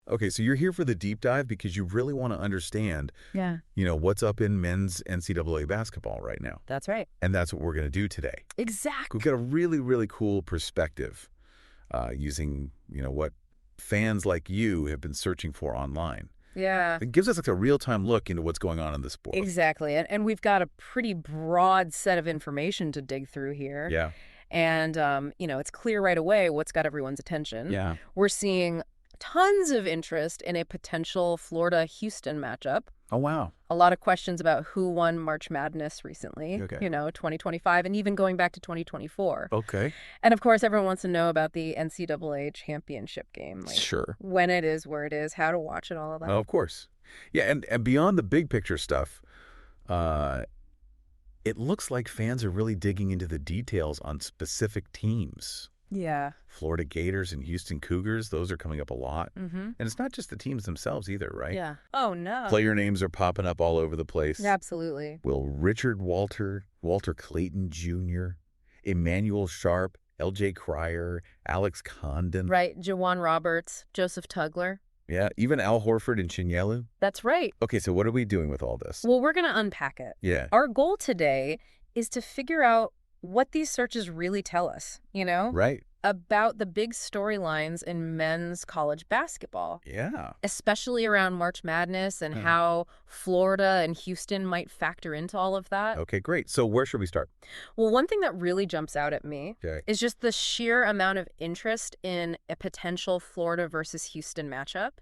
Okay, so you're here for the deep dive because you really want to understand, Yeah. what's up in men's NCAA basketball right now. That's right. And that's what we're going to do today. Exactly. We've got a really, really cool perspective using, what fans like you have been searching for online. Yeah. It gives us like a real-time look into what's going on in the sport. Exactly. And we've got a pretty broad set of information to dig through here. Yeah. And, it's clear right away what's got everyone's attention. Yeah. We're seeing tons of interest in a potential Florida-Houston matchup. Oh, wow. A lot of questions about who won March Madness recently, Okay. 2025, and even going back to 2024. Okay. And, of course, everyone wants to know about the NCAA championship game. Sure. When it is, where it is, how to watch it, all of that. Oh, of course. Yeah, and beyond the big picture stuff, it looks like fans are really digging into the details on specific teams. Yeah. Florida Gators and Houston Cougars, those are coming up a lot. Mm-hmm. And it's not just the teams themselves either, right? Yeah. Oh, no. Player names are popping up all over the place. Absolutely. Will Richard Walter Clayton Jr., Emmanuel Sharp, L.J. Cryer, Alex Condon. Right. Jawan Roberts, Joseph Tugler. Yeah, even Al Horford and Chinyelu. That's right. Okay, so what are we doing with all this? Well, we're going to unpack it. Yeah. Our goal today is to figure out what these searches really tell us, Right. about the big storylines in men's college basketball, Yeah. especially around March Madness and how Florida and Houston might factor into all of that. Okay, great. So where should we start? Well, one thing that really jumps out at me Okay. is just the sheer amount of interest in a potential Florida versus Houston matchup.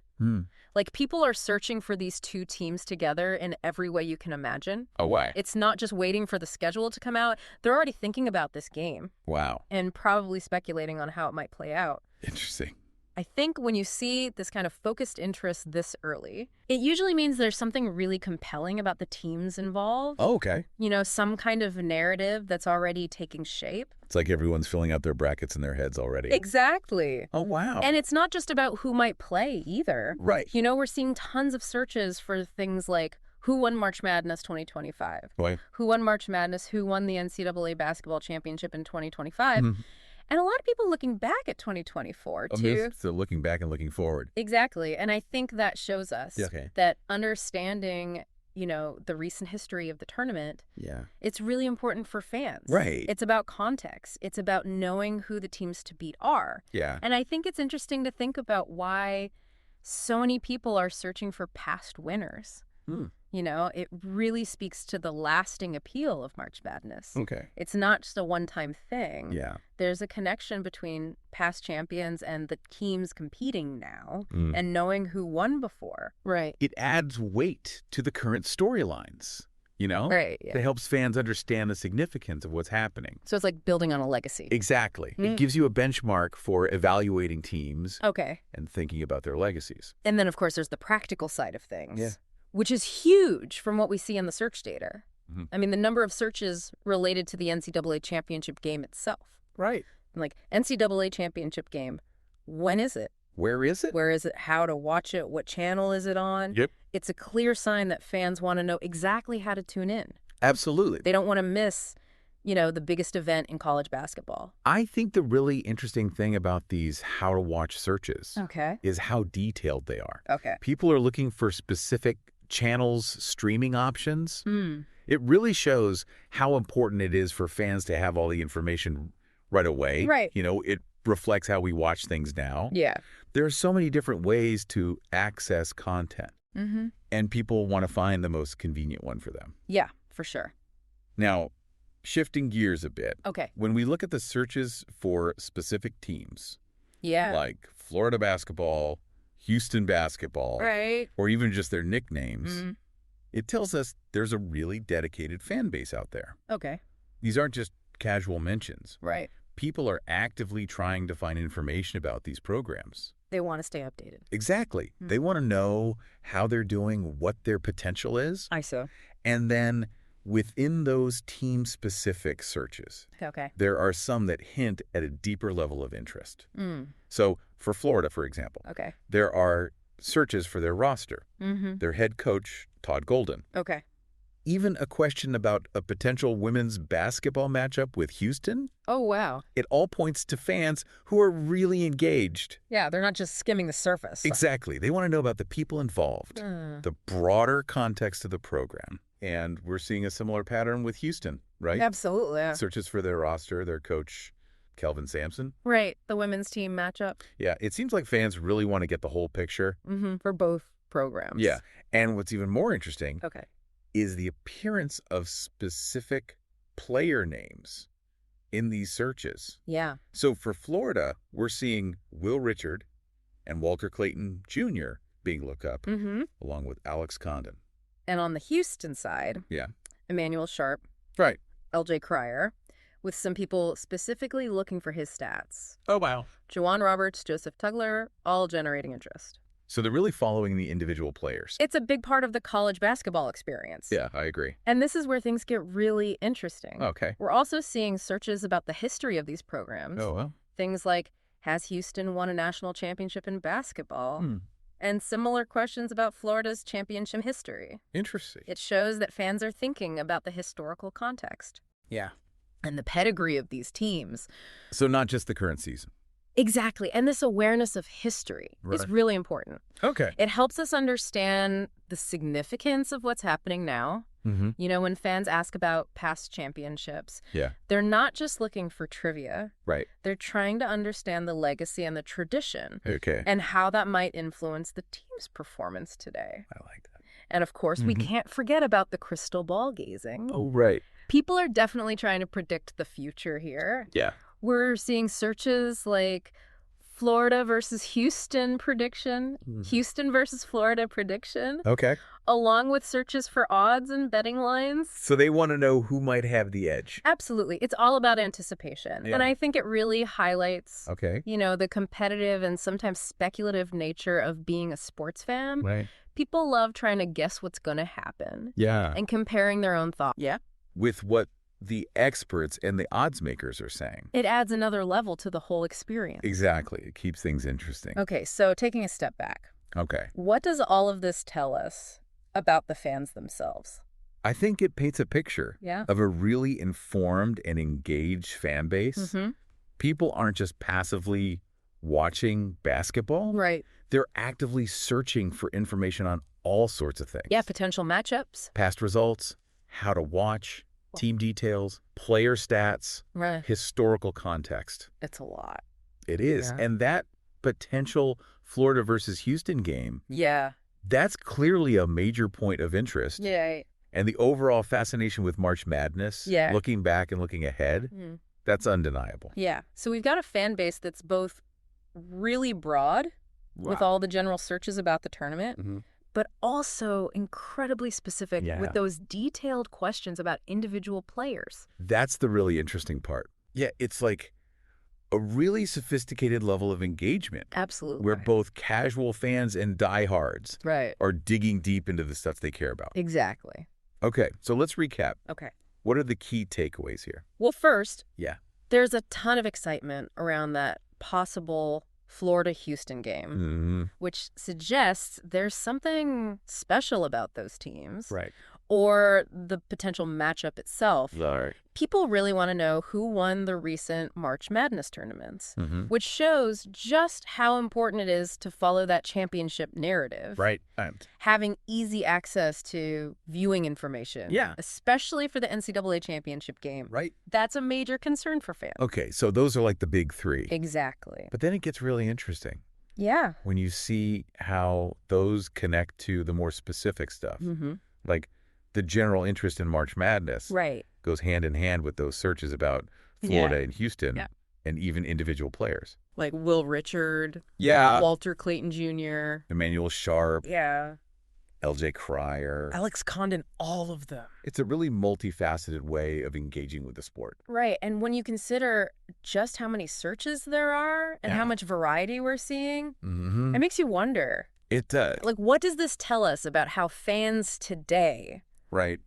Like, people are searching for these two teams together in every way you can imagine. Oh, why? It's not just waiting for the schedule to come out. They're already thinking about this game Wow. and probably speculating on how it might play out. Interesting. I think when you see this kind of focused interest this early, it usually means there's something really compelling about the teams involved. Oh, okay. Some kind of narrative that's already taking shape. It's like everyone's filling out their brackets in their heads already. Exactly. Oh, wow. And it's not just about who might play either. Right. We're seeing tons of searches for things like who won March Madness 2025? Why? Who won March Madness? Who won the NCAA basketball championship in 2025? And a lot of people looking back at 2024, too. So looking back and looking forward. Exactly. And I think that shows us Okay. that understanding, the recent history of the tournament, it's really important for fans. Right. It's about context. It's about knowing who the teams to beat are. Yeah. And I think it's interesting to think about why so many people are searching for past winners. It really speaks to the lasting appeal of March Madness. Okay. It's not just a one-time thing. Yeah. There's a connection between past champions and the teams competing now and knowing who won before. Right. It adds weight to the current storylines, Right. It Yeah. helps fans understand the significance of what's happening. So it's like building on a legacy. Exactly. It gives you a benchmark for evaluating teams Okay. and thinking about their legacies. And then, of course, there's the practical side of things. Yeah. Which is huge from what we see in the search data. Mhm. I mean, the number of searches related to the NCAA championship game itself. Right. Like, NCAA championship game, when is it? Where is it? Where is it? How to watch it? What channel is it on? Yep. It's a clear sign that fans want to know exactly how to tune in. Absolutely. They don't want to miss, the biggest event in college basketball. I think the really interesting thing about these how to watch searches Okay. is how detailed they are. Okay. People are looking for specific channels, streaming options. It really shows how important it is for fans to have all the information right away. Right. It reflects how we watch things now. Yeah. There are so many different ways to access content, and people want to find the most convenient one for them. Yeah, for sure. Now, shifting gears a bit. Okay. When we look at the searches for specific teams, Yeah. like Florida basketball, Houston basketball, Right. or even just their nicknames, it tells us there's a really dedicated fan base out there. Okay. These aren't just casual mentions. Right. People are actively trying to find information about these programs. They want to stay updated. Exactly. They want to know how they're doing, what their potential is, I see. and then within those team-specific searches, Okay. there are some that hint at a deeper level of interest. Mm. So for Florida, for example, Okay. there are searches for their roster, Mm-hmm. their head coach, Todd Golden, Okay. even a question about a potential women's basketball matchup with Houston. Oh, wow. It all points to fans who are really engaged. Yeah, they're not just skimming the surface. Exactly. They want to know about the people involved, the broader context of the program. And we're seeing a similar pattern with Houston, right? Absolutely. Yeah. Searches for their roster, their coach, Kelvin Sampson. Right, the women's team matchup. Yeah, it seems like fans really want to get the whole picture. For both programs. Yeah, and what's even more interesting is the appearance of specific player names in these searches. Yeah. So for Florida, we're seeing Will Richard and Walter Clayton Jr. being looked up, along with Alex Condon. And on the Houston side, Emmanuel Sharp, Right. LJ Cryer, with some people specifically looking for his stats. Oh, wow. Juwan Roberts, Joseph Tugler, all generating interest. So they're really following the individual players. It's a big part of the college basketball experience. Yeah, I agree. And this is where things get really interesting. Okay. We're also seeing searches about the history of these programs. Oh, well. Things like, has Houston won a national championship in basketball? And similar questions about Florida's championship history. Interesting. It shows that fans are thinking about the historical context. Yeah. And the pedigree of these teams. So not just the current season. Exactly. And this awareness of history is really important. Okay. It helps us understand the significance of what's happening now. You know, when fans ask about past championships, they're not just looking for trivia. Right. They're trying to understand the legacy and the tradition. Okay. And how that might influence the team's performance today. I like that. And of course, we can't forget about the crystal ball gazing. Oh, right. People are definitely trying to predict the future here. Yeah. We're seeing searches like Florida versus Houston prediction, Houston versus Florida prediction, Okay. along with searches for odds and betting lines. So they want to know who might have the edge. Absolutely. It's all about anticipation. Yeah. And I think it really highlights, Okay. you know, the competitive and sometimes speculative nature of being a sports fan. Right. People love trying to guess what's going to happen. Yeah. And comparing their own thoughts. Yeah. With what the experts and the odds makers are saying. It adds another level to the whole experience. Exactly. It keeps things interesting. Okay, so taking a step back. Okay. What does all of this tell us about the fans themselves? I think it paints a picture of a really informed and engaged fan base. People aren't just passively watching basketball. Right. They're actively searching for information on all sorts of things. Yeah, potential matchups. Past results, how to watch, team details, player stats, Right. historical context. It's a lot. It is. Yeah. And that potential Florida versus Houston game, Yeah. that's clearly a major point of interest. Yeah. And the overall fascination with March Madness, looking back and looking ahead, that's undeniable. Yeah. So we've got a fan base that's both really broad with all the general searches about the tournament, but also incredibly specific with those detailed questions about individual players. That's the really interesting part. Yeah, it's like a really sophisticated level of engagement. Absolutely. Where both casual fans and diehards are digging deep into the stuff they care about. Exactly. Okay, so let's recap. Okay. What are the key takeaways here? Well, first, there's a ton of excitement around that possible Florida-Houston game, which suggests there's something special about those teams. Right. Or the potential matchup itself. Right. People really want to know who won the recent March Madness tournaments, which shows just how important it is to follow that championship narrative. Right. Having easy access to viewing information. Yeah. Especially for the NCAA championship game. Right. That's a major concern for fans. Okay, so those are like the big three. Exactly. But then it gets really interesting. Yeah. When you see how those connect to the more specific stuff. Like the general interest in March Madness goes hand in hand with those searches about Florida and Houston and even individual players. Like Will Richard, Walter Clayton Jr., Emmanuel Sharp, LJ Cryer, Alex Condon, all of them. It's a really multifaceted way of engaging with the sport. Right. And when you consider just how many searches there are and how much variety we're seeing, it makes you wonder. It does. Like, what does this tell us about how fans today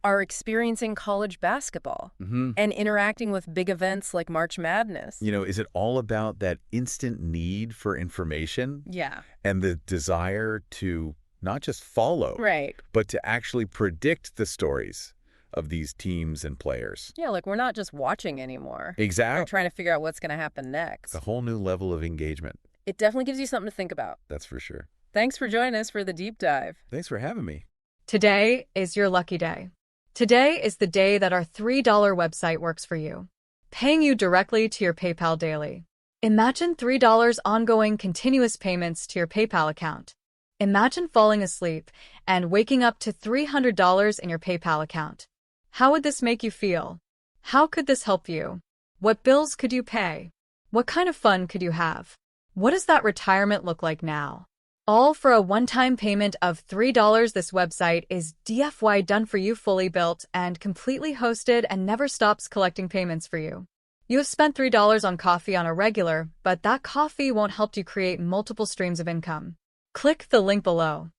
are experiencing college basketball and interacting with big events like March Madness? You know, is it all about that instant need for information? Yeah. And the desire to not just follow, but to actually predict the stories of these teams and players. Yeah, like we're not just watching anymore. Exactly. We're trying to figure out what's going to happen next. A whole new level of engagement. It definitely gives you something to think about. That's for sure. Thanks for joining us for the deep dive. Thanks for having me. Today is your lucky day. Today is the day that our $3 website works for you, paying you directly to your PayPal daily. Imagine $3 ongoing continuous payments to your PayPal account. Imagine falling asleep and waking up to $300 in your PayPal account. How would this make you feel? How could this help you? What bills could you pay? What kind of fun could you have? What does that retirement look like now? All for a one-time payment of $3. This website is DFY done for you, fully built and completely hosted, and never stops collecting payments for you. You have spent $3 on coffee on a regular, but that coffee won't help you create multiple streams of income. Click the link below.